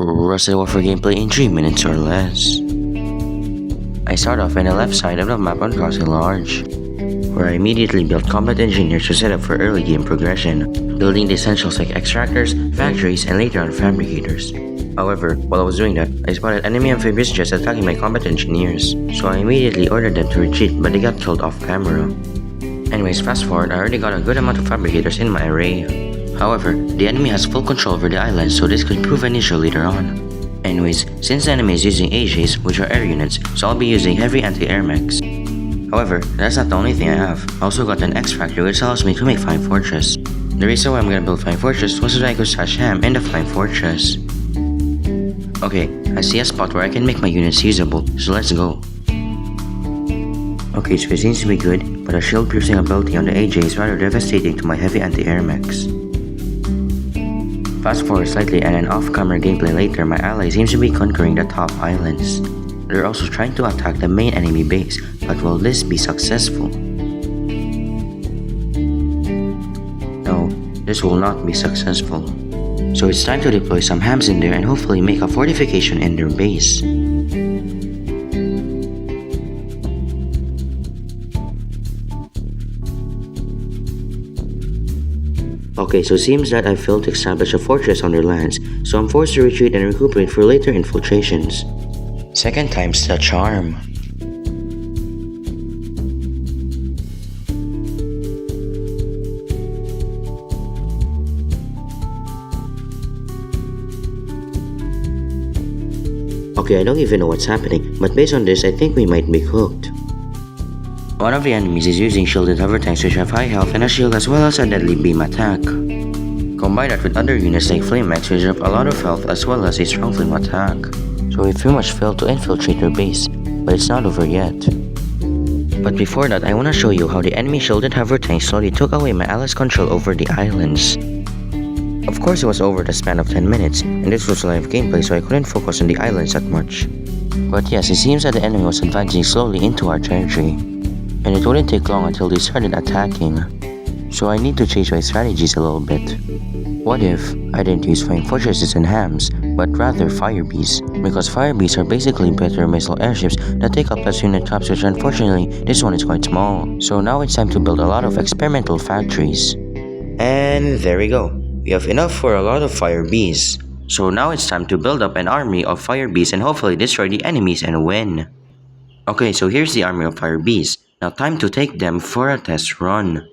Russell Warfare Gameplay in 3 minutes or less. I start off in the left side of the map on Crossing Large, where I immediately built combat engineers to set up for early game progression, building the essentials like extractors, factories, and later on fabricators. However, while I was doing that, I spotted enemy amphibious jets attacking my combat engineers, so I immediately ordered them to retreat, but they got killed off camera. Anyways, fast forward, I already got a good amount of fabricators in my array. However, the enemy has full control over the island, so this could prove an issue later on. Anyways, since the enemy is using AJs, which are air units, so I'll be using heavy anti-air mechs. However, that's not the only thing I have. I also got an X factory which allows me to make Flying Fortress. The reason why I'm gonna build Flying Fortress was so that I could stash ham in the Flying Fortress. Okay, I see a spot where I can make my units usable, so let's go. Okay, so it seems to be good, but a shield piercing ability on the AJ is rather devastating to my heavy anti-air mechs. Fast forward slightly and an off-camera gameplay later, my ally seems to be conquering the top islands. They're also trying to attack the main enemy base, but will this be successful? No, this will not be successful. So it's time to deploy some hams in there and hopefully make a fortification in their base. Okay, so it seems that I failed to establish a fortress on their lands, so I'm forced to retreat and recuperate for later infiltrations. Second time's the charm. Okay, I don't even know what's happening, but based on this, I think we might be cooked. One of the enemies is using shielded hover tanks which have high health and a shield as well as a deadly beam attack. Combine that with other units like flame mechs which have a lot of health as well as a strong flame attack. So we pretty much failed to infiltrate their base, but it's not over yet. But before that, I wanna show you how the enemy shielded hover tanks slowly took away my allies' control over the islands. Of course it was over the span of 10 minutes, and this was live gameplay so I couldn't focus on the islands that much. But yes, it seems that the enemy was advancing slowly into our territory, and it wouldn't take long until they started attacking. So I need to change my strategies a little bit. What if I didn't use flying fortresses and hams, but rather firebees? Because firebees are basically better missile airships that take up less unit traps, which unfortunately this one is quite small. So now it's time to build a lot of experimental factories. And there we go. We have enough for a lot of firebees. So now it's time to build up an army of firebees and hopefully destroy the enemies and win. Okay, so here's the army of firebees. Now time to take them for a test run.